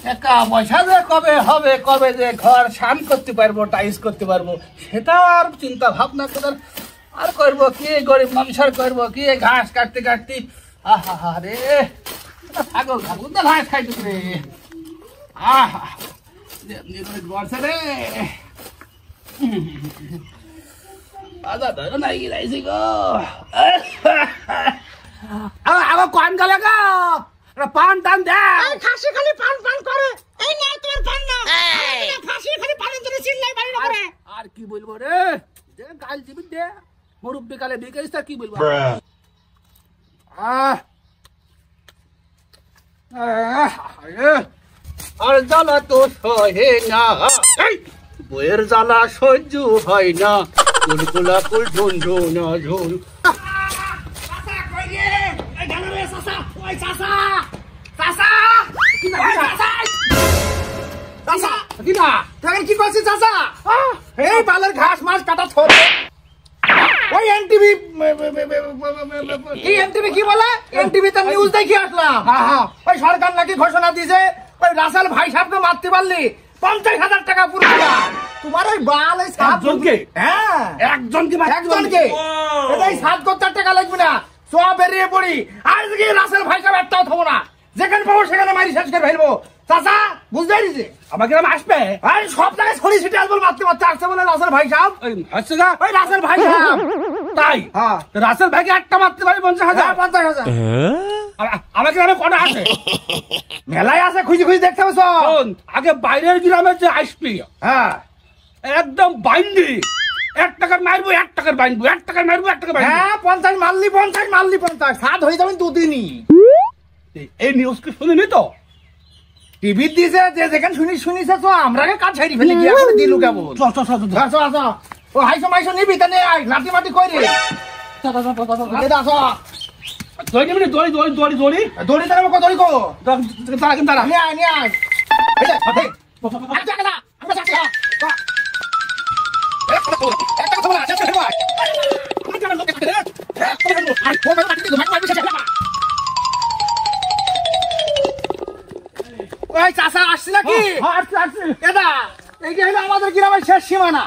টাকা পয়সা যে কবে হবে, কবে যে ঘর শান করতে পারবো, টাইস করতে পারবো, সেটা আর চিন্তা ভাবনা করে আর করবো কি? গরিব মানুষের করবো কি? ঘাস কাটতে কাটতে আহা রে, ছাগল ছাগল তো ঘাস খাইতে রে, আহা বর্ষা রে ধরো নাই গিয়েছি গো। আমার কন গেলে গো, পান টান দেয় খাসি খালি পান পান করে। এই না তোর পান না, খাসি খালি পানের জন্য চিল্লাই বাড়ি করে। আর কি বলবো রে, দে গাল দিবি দে, মুরব্বি কালে বিকেছিস তা কি বলবো। আর জ্বালা তো সহে না, বইয়ের জ্বালা সহ্য হয় না, কুলকুলা কুল ঝুন ঝুন ঝুন। কি করছিস চাচা? এই বালের ঘাস মাছ কাটা ছোড়ে। ওই এনটিভি কি বলে? এনটিভিতে নিউজ দেখি আসলাম। ওই সরকার নাকি ঘোষণা দিয়েছে ওই রাসেল ভাই সাহেবকে মারতে পারলি 50,000 টাকা পুরস্কার। তোমার ওই বাল এই একজনকে? হ্যাঁ একজনকে? এটাই 7,000 টাকা লাগবে না, সব বেরিয়ে পড়ি। আজকে রাসেল ভাই সাহেব একটাও থবো না, যেখানে পাবো সেখানে মারি শেষ করে ফেলবো। চাচা বুঝতে পারিস আমাকে আসবে? আরে সব জায়গায় ছড়ি ছিটে আসবো, মারতে মারতে আসছে বলে রাসেল ভাই সাহেব। হচ্ছে না ওই রাসেল ভাই সাহেব। তাই? হ্যাঁ, রাসেল ভাইকে একটা মারতে পারি 50,000? 50,000। আমাকে গ্রামে কটা আছে? মেলায় আছে, খুঁজে খুঁজে দেখতে হবে সব। আগে বাইরের গ্রামের যে আসবি, হ্যাঁ একদম বাইন্দি 1 টাকার মারবো, 1 টাকার বাইনবো, 1 টাকার মারবো, 1 টাকা বাইনবো। হ্যাঁ 50 মারলি 50, মারলি 50, 7 হয়ে যাবেন দুদিনই। এই নিউজ কি শুনিনি তো? টিভি দিছে, যে যেখানে শুনিছে তো আমরা কাজ ছাড়ি ফেলে গিয়ে এখন দিলু কেমন। ও হাইসো মাইসো নিবি তা নিয়ে আয়, লাঠি মাটি কইরে দড়ি তারা কত দড়ি কো তারা কিন্তু তারা নিয়ে আয় নিয়ে আয়। ওই চাচা আসছি নাকি? এটা এইটা হলো আমাদের গ্রামের শেষ সীমানা।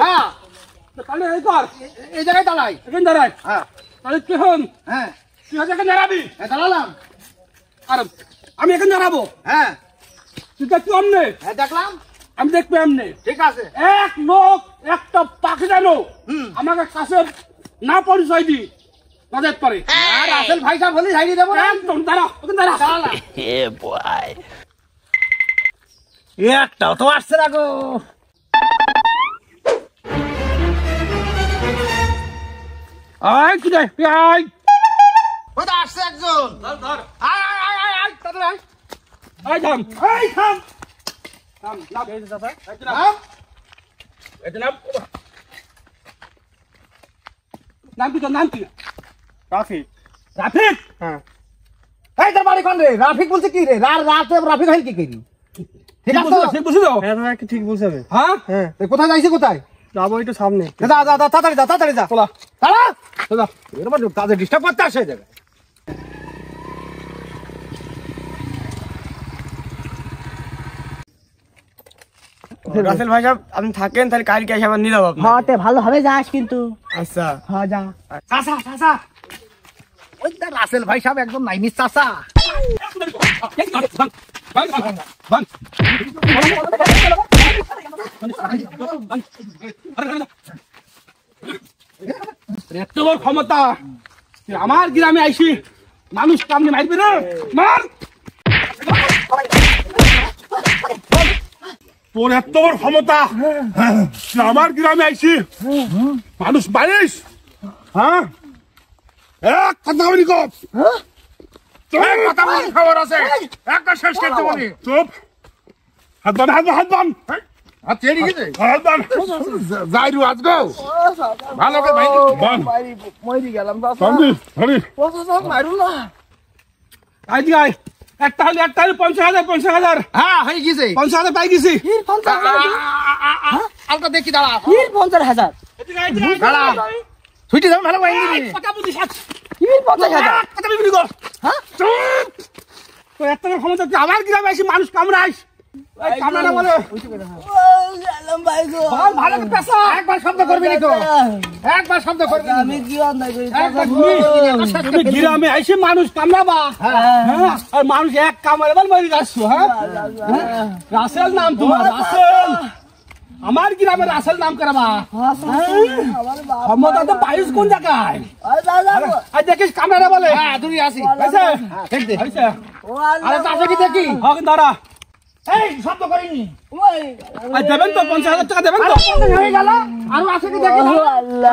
হ্যাঁ তাহলে এই কর, এই জায়গায় দাঁড়াই। এখানে দাঁড়াই। হ্যাঁ তাহলে তুই হন, হ্যাঁ তুই হচ্ছে এখানে দাঁড়াবি, দাঁড়ালাম। আর আমি এখানে দাঁড়াবো। হ্যাঁ তুই দেখবি অমনে, হ্যাঁ দেখলাম, আমি দেখবি এমনি। ঠিক আছে। এক লোক একটা পাখি জানো আমাকে কাছে না পরিচয় দি নজর পরে। আর রাসেল ভাই সাহেব বলি ছাড়িয়ে দেবো। একদম দাঁড়া, ওখানে দাঁড়া। একটাও তো আসছে না গো। আয় কি যায় আয়, ওই তো আসছে একজন। ধর আয় আয় আয় আয় আয় তাড়াতাড়ি আয়। আয় থাম, এই থাম থাম নাম এই যে দাদা, এই যে নাম, থাম। এই যে নাম। নাম কি তোর? নাম কি? রাফিক। রাফিক? হ্যাঁ। এই তোর বাড়ি কোন রে? রাফিক বলছে কি রে? রাফিক হয় কি করি? ঠিক আছে ঠিক বুঝি তো? হ্যাঁ দাদা কি ঠিক বলছে। হ্যাঁ হ্যাঁ কোথায় যাইছি কোথায়? যাবো একটু সামনে। যা যা যা তাড়াতাড়ি যা তাড়াতাড়ি যা। চলা দাঁড়া চলা, এরকম কাজে ডিস্টার্ব করতে আসে এই জায়গায়। রাসেল ভাই সাহেব আপনি থাকেন, তাহলে কালকে এসে আবার নিয়ে যাবো। হ্যাঁ তে ভালোভাবে যাস কিন্তু। আচ্ছা হ্যাঁ যা। চাচা চাচা ওই দা রাসেল ভাই সাহেব একদম নাইমিস চাচা। এত বড় ক্ষমতা, আমার গ্রামে আইসি মানুষ কামনে মারবে না? মার, তোর এত বড় ক্ষমতা, আমার গ্রামে আইসি মানুষ মারিস? হ্যাঁ এক কথা বলি কপ, কথা বলি খবর আছে, একটা শেষ করতে বলি। চুপ, হাত বান হাত বান হাত বান, হাত ছেড়ে গেছে, হাত বান যাই রু আজ গো ভালো করে ভাই বান মরি গেলাম সন্ধি হরি মারু না। আজ গাই একটা হলে 50,000 50,000। হ্যাঁ হয়ে গেছে 50,000 পাই গেছি। আলটা দেখি দাঁড়া। 50,000 দাঁড়া ছুটি যাবেন ভালো পাইনি। কথা বুঝিস? 50,000 কথা বিক্রি কর। হ্যাঁ চুপ, তো এত বড় ক্ষমতা তুই আমার গ্রামে এসে মানুষ কামড়াইস কামড়াটা বলে বল ভালো করে পেশা একবার শব্দ করবি না তো একবার শব্দ করবি না আমি কি অন্যায় করি তুমি গ্রামে এসে মানুষ কামড়াবা হ্যাঁ আর মানুষ এক কামড়ে বল মরে যাচ্ছ হ্যাঁ রাসেল নাম তোমার রাসেল আমার গ্রামে রাসেল নাম করাবা ক্ষমতা তো পাইস কোন জায়গায় আর দেখিস কামড়া বলে হ্যাঁ দূরে আসি আরে আরে তাতে কি দেখি হক দাঁড়া এই শব্দ করিনি আর দেবেন তো 50,000 টাকা দেবেন তো হয়ে গেল আর আছে কি দেখি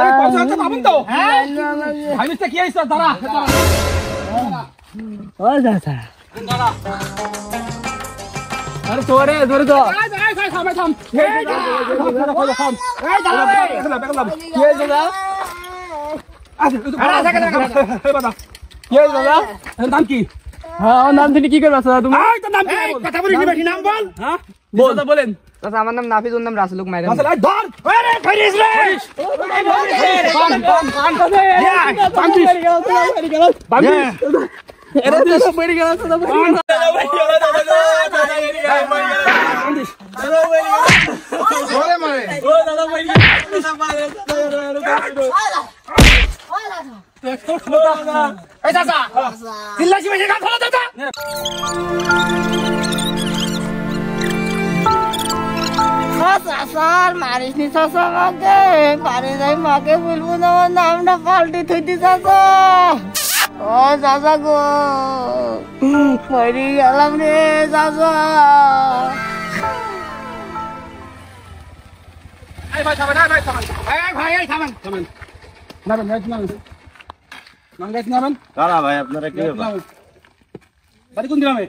আরে 50,000 টাকা পাবেন তো হ্যাঁ ভাবিস কি হইছে দাঁড়া ও দাদা দাঁড়া আরে তোরে ধরে তো থাম এই দাঁড়া কি হয়েছে দাদা কি হয়েছে দাদা নাম কি হ্যাঁ নাম দিনি কি করবে দাদা তুমি এই তোর নাম কি কথা বলি বেশি নাম বল হ্যাঁ বল তো বলেন দাদা আমার নাম নাফিজ ওর নাম রাসেলুক মাইরা আসলে ধর আরে ফেরিস রে এরা দেশ মেরে গেল দাদা ওরে মারে এই দাদা চিল্লাছি বেশি কথা বলো দাদা স্যার মারিস নি চাচা আমাকে বাড়ি যাই মাকে বলবো না আমার নামটা পাল্টে থইতে চাচা ও চাচা গো মরি গেলাম রে চাচা এই ভাই থামেন ভাই থামেন এই ভাই এই থামেন থামেন নামেন নামেন কারা ভাই আপনারা কি ব্যাপার? বাড়ি কোন গ্রামে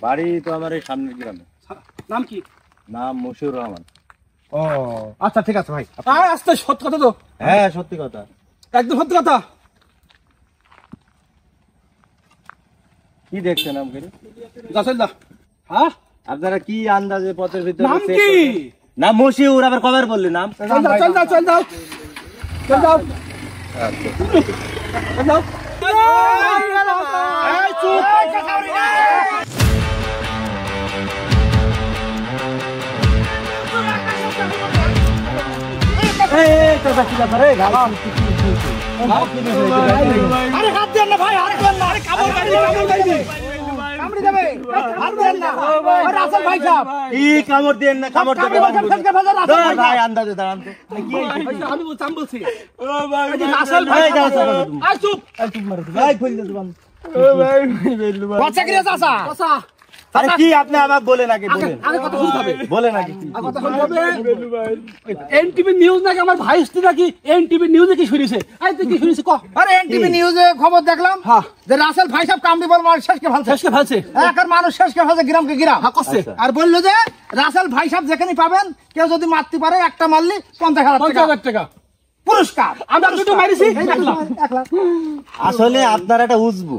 বাড়ি তো আমার এই সামনের গ্রামে। নাম কি নাম মশিউর রহমান। ও আচ্ছা ঠিক আছে ভাই আস্তে সত্য কথা তো হ্যাঁ সত্যি কথা। একদম সত্য কথা কি দেখছেন আমাকে? রাসেল দা হ্যাঁ আপনারা কি আন্দাজে পথের ভিতরে নাম চেক কি করছেন? নাম মশিউর, আবার কবার বললি নাম? চল যাও এই চুপ কথা বলি না আরে হাত দেন না ভাই হাত দেন না আরে কামড় মারবি কামড়ি দেবে হাত দেন না আরে রাসেল ভাই সাহেব কি কামড় দেন না, কামড় দেন না। ফেসকে ফেসে রাসেল ভাই ভাই আন্দাজে দাঁড়ান তো। কি হয়েছে? আমি বলছি রাসেল ভাই এই দাঁড়াও, দাঁড়াও, তুমি। আই চুপ ভাই খুলে দে জবান। বাচ্চা কি রে চাচা কথা আরে কি আপনি আমাকে বলেন আগে বলেন। আগে কথা শুনতে হবে বলেন আগে কি? কথা শুনতে হবে এনটিভি নিউজ নাকি আমার ভাই আসতে নাকি এনটিভি নিউজে কি শুনেছে আই তুই কি শুনেছিস ক আরে এনটিভি নিউজে খবর দেখলাম হ্যাঁ। যে রাসেল ভাই সাহেব কামড়ি বল মানুষ শেষকে ফেলছে শেষকে ফেলছে একার মানুষ শেষকে ফেলছে গ্রামকে গ্রাম হ্যাঁ করছে আচ্ছা। আর বললো যে রাসেল ভাই সাহেব যেখানে পাবেন কেউ যদি মারতে পারে একটা মারলি 50,000 টাকা 50,000 টাকা পুরস্কার আমরা দুটো মারিছি 1 লাখ আসলে আপনারা একটা উজবু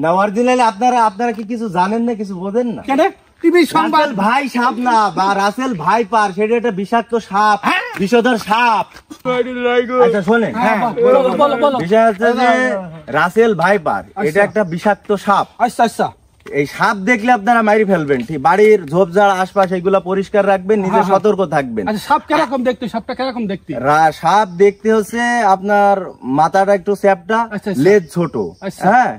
না, অরিজিনালি আপনারা কি কিছু জানেন না, কিছু বোঝেন না? কেন টিভি সংবাদ রাসেল ভাই সাপ না, বা রাসেল ভাই পার, সেটা একটা বিষাক্ত সাপ, বিষধর সাপ। আচ্ছা শোনেন, বলো বিষয় হচ্ছে যে রাসেল ভাই পার এটা একটা বিষাক্ত সাপ। আচ্ছা এই সাপ দেখলে আপনারা মারি ফেলবেন, ঠিক? বাড়ির ঝোপঝাড় আশপাশ এগুলা পরিষ্কার রাখবেন, নিজে সতর্ক থাকবেন। আচ্ছা সাপ কিরকম দেখতে সাপটা কিরকম দেখতে সাপ দেখতে হচ্ছে আপনার মাথাটা একটু চ্যাপটা, আচ্ছা। লেজ ছোট। আচ্ছা। হ্যাঁ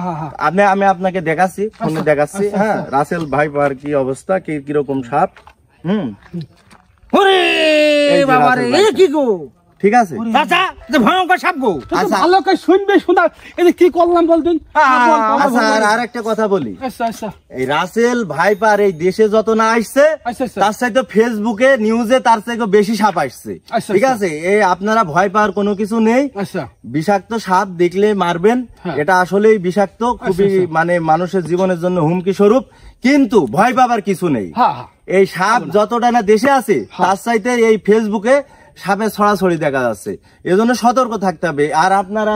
হ্যাঁ আমি আপনাকে দেখাচ্ছি, ফোনে দেখাচ্ছি। হ্যাঁ রাসেল ভাই পার কি অবস্থা, কিরকম সাপ। ওরে এই যে বাবা রে রাসেল ভাই এই কি গো ঠিক আছে। চাচা যে ভয়ঙ্কর সাপ গো আচ্ছা। ভালো করে শুনবে শোনা এই যে কি করলাম বলতেন আচ্ছা আর একটা কথা বলি, আচ্ছা এই রাসেল ভাইপার এই দেশে যত না আসছে আচ্ছা। তার চাইতে ফেসবুকে নিউজে তার চাইতে বেশি সাপ আসছে। আচ্ছা, ঠিক আচ্ছা। আছে, এই আপনারা ভয় পাওয়ার কোনো কিছু নেই। আচ্ছা বিষাক্ত সাপ দেখলে মারবেন, হ্যাঁ। এটা আসলেই বিষাক্ত, খুবই আচ্ছা। মানে মানুষের জীবনের জন্য হুমকি স্বরূপ, কিন্তু ভয় পাবার কিছু নেই। হ্যাঁ এই সাপ যতটা না দেশে আছে তার চাইতে এই ফেসবুকে সাপের ছড়াছড়ি দেখা যাচ্ছে, এজন্য সতর্ক থাকতে হবে। আর আপনারা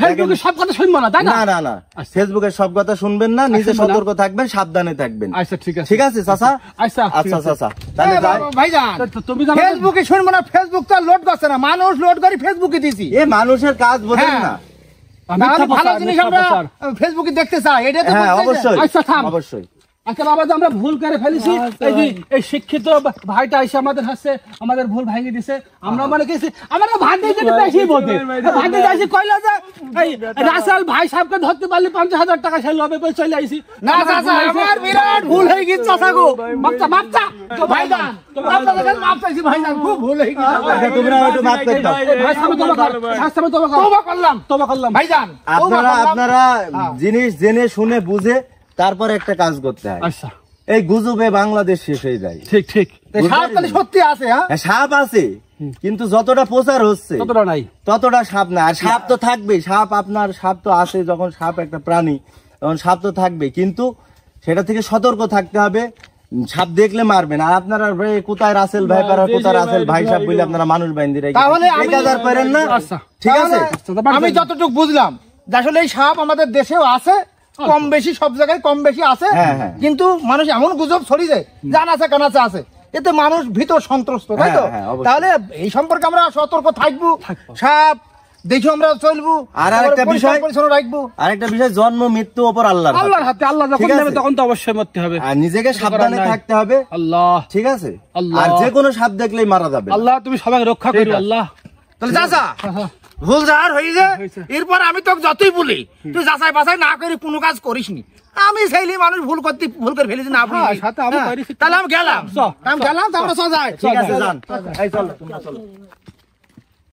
ফেসবুকে সব কথা শুনবো না তাই না না না না ফেসবুকের সব কথা শুনবেন না, নিজে শুনবো না। সতর্ক থাকবেন, সাবধানে থাকবেন। আচ্ছা ঠিক আছে ঠিক আছে চাচা? আচ্ছা আচ্ছা চাচা তাহলে যাই। ভাইজান তুমি জানো ফেসবুকে শুনবো না, ফেসবুক তো লোড করছে না, মানুষ লোড করে ফেসবুকে দিছি এ মানুষের কাজ বোঝেন হ্যাঁ। না, তাহলে ভালো জিনিস আমরা ফেসবুকে দেখতে চাই, এটা তো হ্যাঁ বলতেই অবশ্যই যায়। আচ্ছা, থাম। অবশ্যই। আচ্ছা বাবা, যে আমরা ভুল করে ফেলেছি, এই যে এই শিক্ষিত ভাইটা এসে আমাদের হাসছে, আমাদের ভুল ভাঙিয়ে দিছে। আমরা মনে করছি আমরা ভান্ডি যেটা বেশি বলতে ভান্ডি যাইছি, কইলা যে এই রাসেল ভাই সাহেবকে ধরতে পারলে 50,000 টাকা সে লবে করে চলে আইছি। না চাচা, আমার বিরাট ভুল হয়ে গেছে চাচা গো। মাপটা মাপটা ভাইজান, আপনার কাছে মাপ চাইছি ভাইজান, খুব ভুল হয়ে গেছে। আচ্ছা, তোমরা একটু মাফ করে দাও। ভাই সাহেব তোবা করলাম ভাইজান, আপনারা জিনিস জেনে শুনে বুঝে তারপর একটা কাজ করতে হয়। আচ্ছা, এই গুজবে বাংলাদেশ শেষ হয়ে যায়। ঠিক ঠিক, সাপ তাহলে সত্যি আছে? হ্যাঁ, হ্যাঁ, সাপ আছে, কিন্তু যতটা প্রচার হচ্ছে কতটা নাই ততটা সাপ না। আর সাপ তো থাকবেই, সাপ তো আছে, যখন সাপ একটা প্রাণী তখন সাপ তো থাকবে, কিন্তু সেটা থেকে সতর্ক থাকতে হবে। সাপ দেখলে মারবেন। আর আপনারা কোথায় রাসেল ভাই পারা, কোথায় রাসেল ভাই সাহেব বলে আপনারা মানুষ বাইন্দি রেখে তাহলে আমি- এই কাজ আর করেন না। আচ্ছা, ঠিক আছে, আমি যতটুকু বুঝলাম যে আসলে এই সাপ আমাদের দেশেও আছে, কম বেশি সব জায়গায় কম বেশি আছে, হ্যাঁ, হ্যাঁ। কিন্তু মানুষ এমন গুজব ছড়িয়ে যায়, জান আছে কানাচে আছে, এতে মানুষ ভীত সন্ত্রস্ত, তাই তো? হ্যাঁ, হ্যাঁ, অবশ্যই। তাহলে এই সম্পর্কে আমরা সতর্ক থাকবো, সাপ দেখে আমরা চলবো, আর আরেকটা বিষয়, পরিচ্ছন্ন রাখবো। আরেকটা বিষয়, জন্ম মৃত্যু ওপর আল্লাহর হাতে। আল্লাহর হাতে। আল্লাহ যখন ঠিক আছে? দেবে তখন তো অবশ্যই মরতে হবে। আর নিজেকে সাবধানে নাই। থাকতে হবে। আল্লাহ ঠিক আছে, আল্লাহ। আর যে কোনো সাপ দেখলেই মারা যাবে। আল্লাহ তুমি সবাই রক্ষা করো। আল্লাহ তাহলে চাচা, ভুল যাওয়ার হয়ে যায়, এরপর আমি তো যতই বলি তুই যাচাই বাছাই না করে কোনো কাজ করিসনি। আমি সেইলি মানুষ ভুল করে ফেলেছি না বলি। হ্যাঁ, সাথে আমি হ্যাঁ, করেছি। তাহলে আমি গেলাম, চল। তাহলে আমরা সোজা ঠিক আছে, যান। এই চলো, তোমরা চলো।